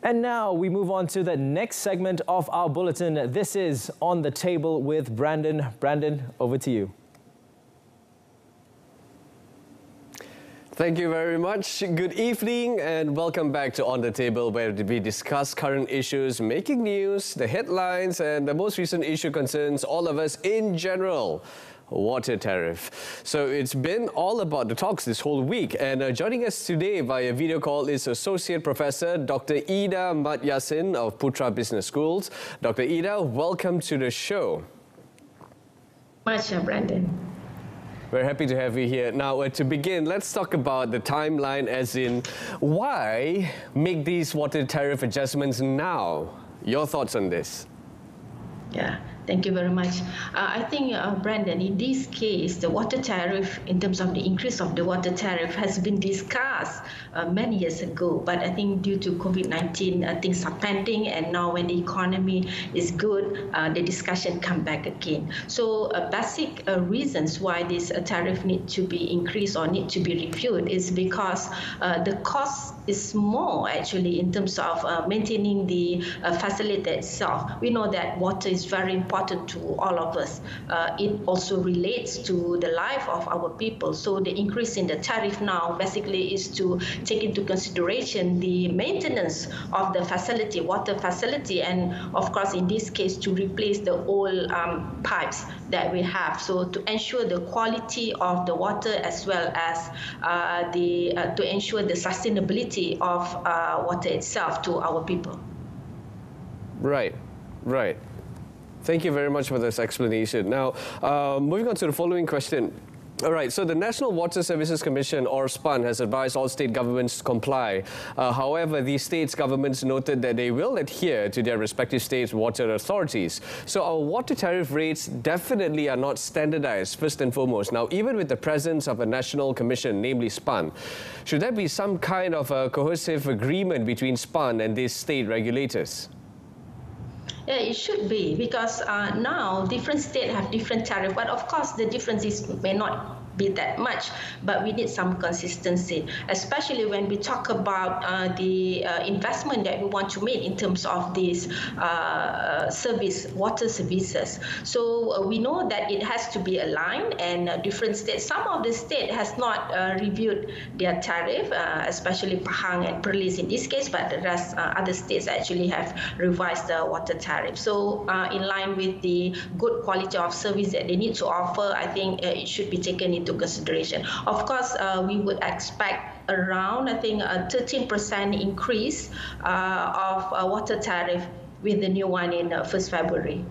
And now we move on to the next segment of our bulletin. This is On the Table with Brandon. Brandon, over to you. Thank you very much. Good evening and welcome back to On the Table, where we discuss current issues, making news, the headlines, and the most recent issue concerns all of us in general. Water tariff. So it's been all about the talks this whole week, and joining us today via video call is Associate Professor Dr. Ida Mat Yassin of Putra Business Schools. Dr. Ida, welcome to the show. Brandon. We're happy to have you here. Now, to begin, let's talk about the timeline, as in why make these water tariff adjustments now? Your thoughts on this? Yeah. Thank you very much. I think, Brandon, in this case, the water tariff, in terms of the increase of the water tariff, has been discussed many years ago. But I think due to COVID-19, things are pending, and now when the economy is good, the discussion come back again. So basic reasons why this tariff need to be increased or need to be reviewed is because the cost is more, actually, in terms of maintaining the facility itself. We know that water is very important to all of us. It also relates to the life of our people. So the increase in the tariff now basically is to take into consideration the maintenance of the facility, water facility, and of course in this case to replace the old pipes that we have. So to ensure the quality of the water, as well as to ensure the sustainability of water itself to our people. Right, right. Thank you very much for this explanation. Now, moving on to the following question. All right, so the National Water Services Commission, or SPAN, has advised all state governments to comply. However, these states' governments noted that they will adhere to their respective states' water authorities. So our water tariff rates definitely are not standardized, first and foremost. Now, even with the presence of a national commission, namely SPAN, should there be some kind of a cohesive agreement between SPAN and these state regulators? Yeah, it should be, because now different states have different tariff, but of course the differences may not be that much, but we need some consistency, especially when we talk about the investment that we want to make in terms of these water services. So we know that it has to be aligned, and different states, some of the states has not reviewed their tariff, especially Pahang and Perlis in this case, but the rest, other states actually have revised the water tariff. So in line with the good quality of service that they need to offer, I think it should be taken into consideration. Of course, we would expect around, I think, a 13% increase of water tariff with the new one in 1st February.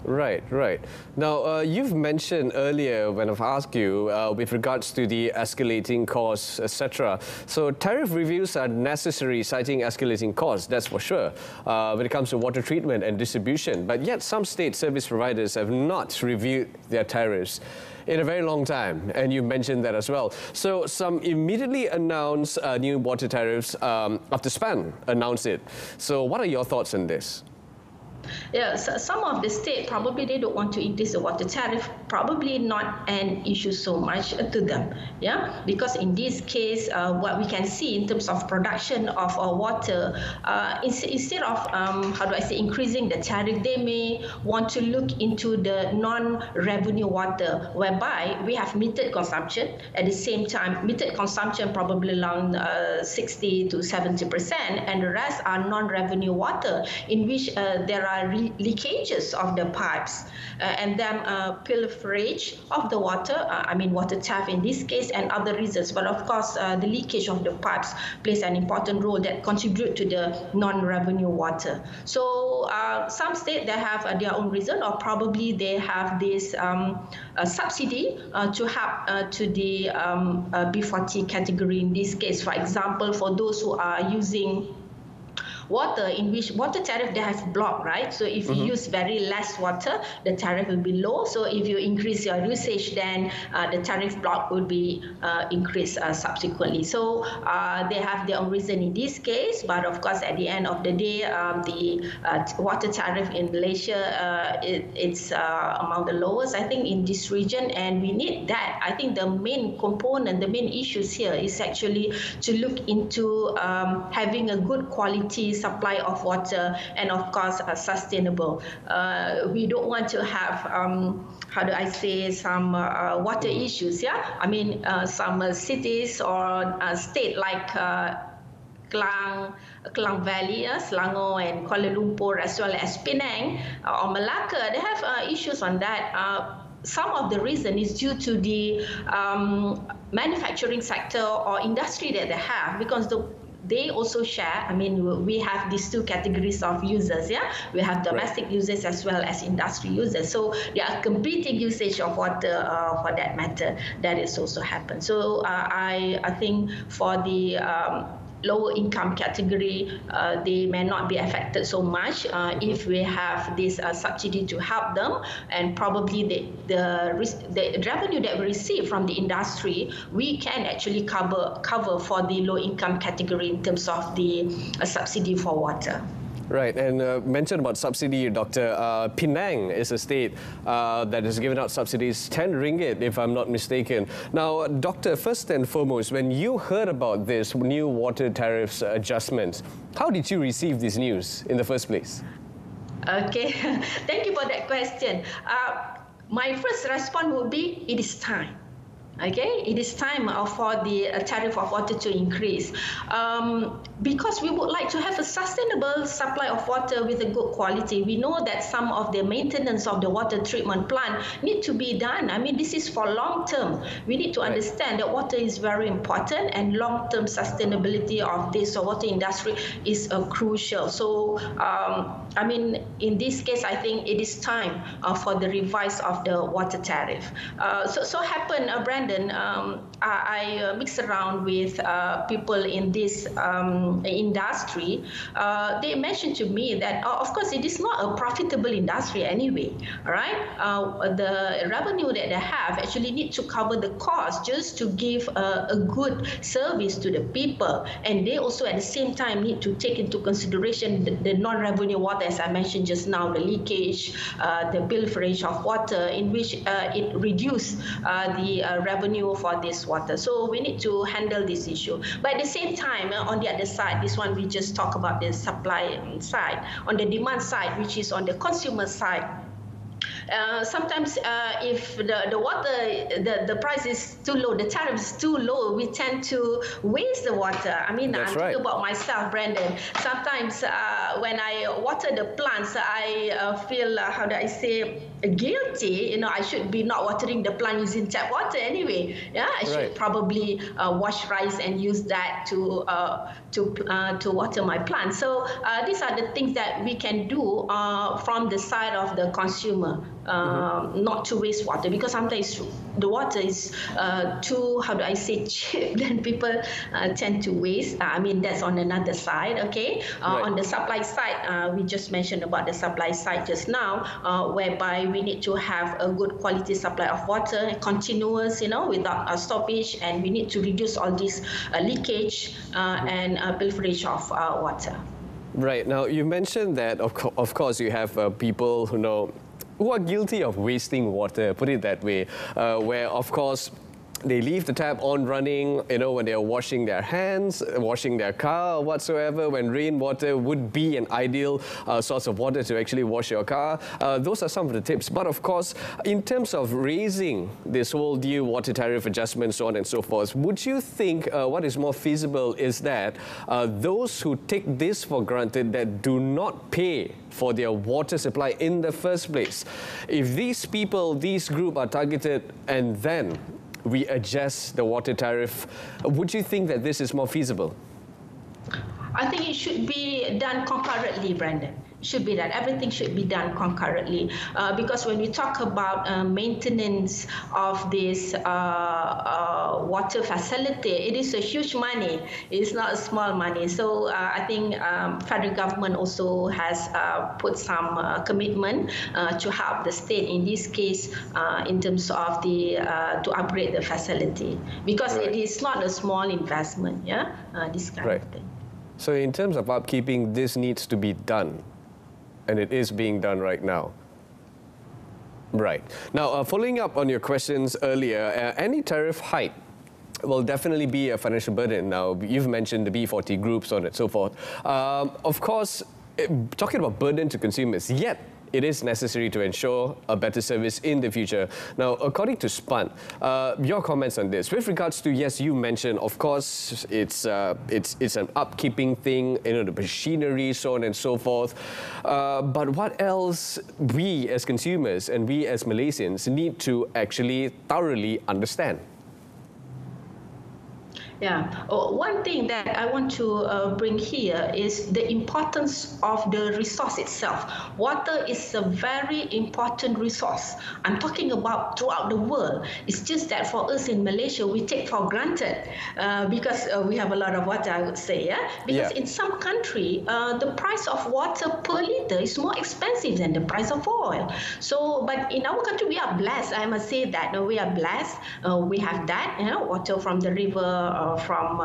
Right, right. Now, you've mentioned earlier when I've asked you with regards to the escalating costs, etc. So tariff reviews are necessary, citing escalating costs, that's for sure, when it comes to water treatment and distribution. But yet some state service providers have not reviewed their tariffs in a very long time, and you mentioned that as well. So some immediately announced new water tariffs after SPAN announced it. So what are your thoughts on this? Yeah, so some of the states probably they don't want to increase the water tariff, probably not an issue so much to them, yeah, because in this case, what we can see in terms of production of water, instead of increasing the tariff, they may want to look into the non-revenue water, whereby we have metered consumption. At the same time, metered consumption probably around 60 to 70%, and the rest are non-revenue water, in which there are leakages of the pipes and then pilferage of the water, water theft in this case, and other reasons. But of course, the leakage of the pipes plays an important role that contribute to the non-revenue water. So some states, they have their own reason, or probably they have this subsidy to help to the B40 category in this case. For example, for those who are using water, in which water tariff they have blocked, right? So if you use very less water, the tariff will be low. So if you increase your usage, then the tariff block will be increased subsequently. So they have their own reason in this case, but of course at the end of the day, the water tariff in Malaysia, it's among the lowest, I think, in this region, and we need that. I think the main component, the main issues here is actually to look into having a good quality supply of water and, of course, sustainable. We don't want to have, how do I say, some water issues, yeah? I mean, some cities or state like Klang Valley, Selangor and Kuala Lumpur, as well as Penang or Malacca, they have issues on that. Some of the reason is due to the manufacturing sector or industry that they have, because they also share. I mean, we have these two categories of users. Yeah, we have domestic users as well as industry users. So there are competing usage of water for that matter. That is also happen. So I think for the lower income category, they may not be affected so much if we have this subsidy to help them, and probably the revenue that we receive from the industry, we can actually cover for the low income category in terms of the subsidy for water. Right, and mentioned about subsidy, Doctor. Penang is a state that has given out subsidies, 10 ringgit, if I'm not mistaken. Now, Doctor, first and foremost, when you heard about this new water tariffs adjustments, how did you receive this news in the first place? Okay, thank you for that question. My first response would be, it is time. Okay, it is time for the tariff of water to increase, because we would like to have a sustainable supply of water with a good quality. We know that some of the maintenance of the water treatment plant need to be done. I mean, this is for long term. We need to understand that water is very important, and long term sustainability of this water industry is crucial. So, I mean, in this case, I think it is time for the revise of the water tariff. So happened, Brandon, I mix around with people in this industry. They mentioned to me that, of course, it is not a profitable industry anyway, right? The revenue that they have actually need to cover the cost just to give a good service to the people. And they also at the same time need to take into consideration the non-revenue water, as I mentioned just now, the leakage, the pilferage of water, in which it reduces the revenue for this water. So we need to handle this issue. But at the same time, on the other side, this one we just talk about the supply side. On the demand side, which is on the consumer side, sometimes if the water, the price is too low, the tariff is too low, we tend to waste the water. I mean, I'm thinking about myself, Brandon. Sometimes when I water the plants, I feel, how do I say, guilty. You know, I should be not watering the plant using tap water anyway. Yeah, I should probably wash rice and use that to water my plant. So these are the things that we can do from the side of the consumer. Not to waste water, because sometimes the water is too, how do I say, cheap, then people tend to waste. I mean, that's on another side, okay? On the supply side, we just mentioned about the supply side just now, whereby we need to have a good quality supply of water, continuous, you know, without stoppage, and we need to reduce all this leakage and pilferage of water. Right. Now, you mentioned that, of course, you have people who are guilty of wasting water, put it that way, where, of course, they leave the tap on running, you know, when they're washing their hands, washing their car, or whatsoever, when rainwater would be an ideal source of water to actually wash your car. Those are some of the tips. But of course, in terms of raising this whole new water tariff adjustment, so on and so forth, would you think what is more feasible is that those who take this for granted, that do not pay for their water supply in the first place, if these people, this group are targeted, and then we adjust the water tariff, would you think that this is more feasible? I think it should be done concurrently, Brandon. Should be done. Everything should be done concurrently, because when we talk about maintenance of this water facility, it is a huge money. It's not a small money. So I think federal government also has put some commitment to help the state in this case in terms of the to upgrade the facility, because it is not a small investment. Yeah, this kind of thing. So in terms of upkeeping, this needs to be done. And it is being done right now. Right. Now, following up on your questions earlier, any tariff hike will definitely be a financial burden. Now, you've mentioned the B40 group, so on and so forth. Of course, talking about burden to consumers, yet it is necessary to ensure a better service in the future. Now, according to SPAN, your comments on this, with regards to, yes, you mentioned, of course, it's an upkeeping thing, the machinery, so on and so forth. But what else we as consumers and we as Malaysians need to actually thoroughly understand? Yeah, one thing that I want to bring here is the importance of the resource itself. Water is a very important resource. I'm talking about throughout the world. It's just that for us in Malaysia, we take for granted because we have a lot of water, I would say. Yeah, because in some country, the price of water per liter is more expensive than the price of oil. So, but in our country, we are blessed. I must say that we are blessed. We have that, water from the river. From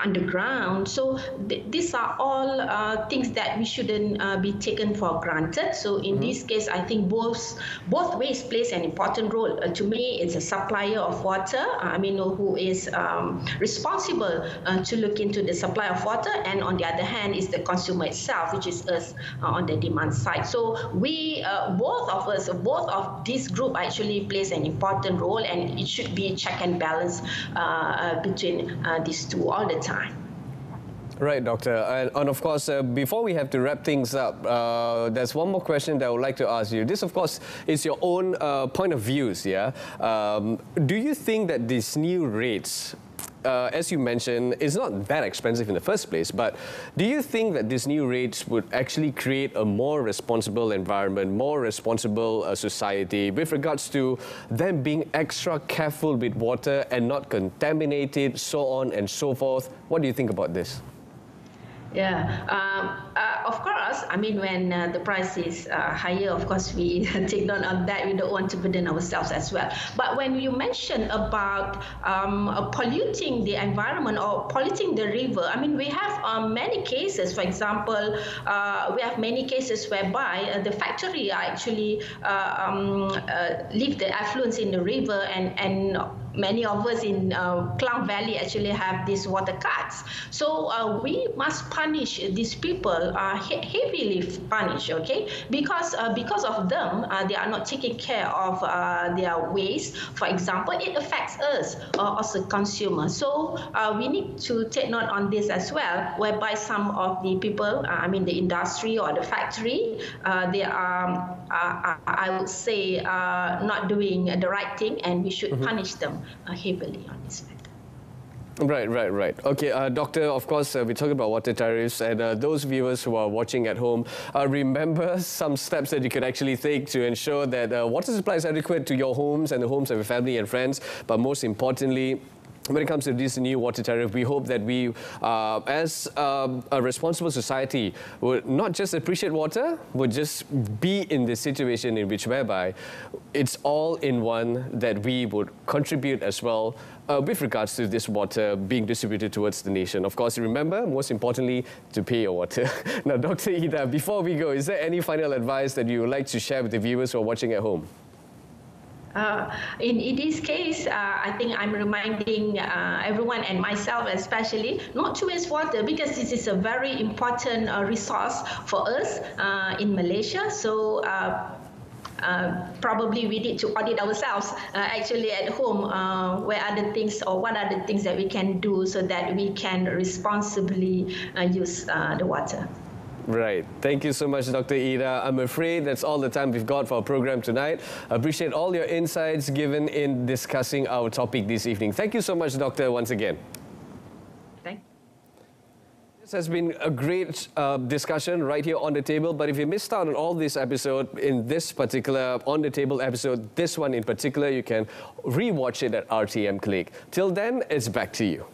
underground. So these are all things that we shouldn't be taken for granted. So in this case, I think both ways plays an important role. To me, it's a supplier of water, who is responsible to look into the supply of water, and on the other hand is the consumer itself, which is us on the demand side. So we, both of this group actually plays an important role, and it should be check and balance between these two all the time. Right, Doctor. And of course, before we have to wrap things up, there's one more question that I would like to ask you. This, of course, is your own point of views, yeah? Do you think that these new rates, as you mentioned, is not that expensive in the first place, but do you think that these new rates would actually create a more responsible environment, more responsible society with regards to them being extra careful with water and not contaminate it, so on and so forth? What do you think about this? Yeah, of course, when the price is higher, of course, we take note of that. We don't want to burden ourselves as well. But when you mention about polluting the environment or polluting the river, we have many cases. For example, we have many cases whereby the factory actually leave the effluents in the river, and many of us in Klang Valley actually have these water cuts. So we must punish these people, heavily punish, okay? Because of them, they are not taking care of their waste. For example, it affects us as a consumer. So we need to take note on this as well, whereby some of the people, the industry or the factory, they are, I would say, not doing the right thing, and we should punish them heavily on this matter. Right. Okay, Doctor, of course, we're talking about water tariffs, and those viewers who are watching at home, remember some steps that you could actually take to ensure that water supply is adequate to your homes and the homes of your family and friends, but most importantly, when it comes to this new water tariff, we hope that we, as a responsible society, would not just appreciate water, would just be in this situation in which whereby it's all in one, that we would contribute as well with regards to this water being distributed towards the nation. Of course, remember, most importantly, to pay your water. Now, Dr. Ida, before we go, is there any final advice that you would like to share with the viewers who are watching at home? In this case, I think I'm reminding everyone and myself especially not to waste water, because this is a very important resource for us in Malaysia. So probably we need to audit ourselves actually at home, where are the things or what are the things that we can do so that we can responsibly use the water. Right. Thank you so much, Dr. Ida. I'm afraid that's all the time we've got for our program tonight. I appreciate all your insights given in discussing our topic this evening. Thank you so much, Doctor, once again. Thank you. This has been a great discussion right here on the table, but if you missed out on all this episode, in this particular On the Table episode, this one in particular, you can re-watch it at RTM Click. Till then, it's back to you.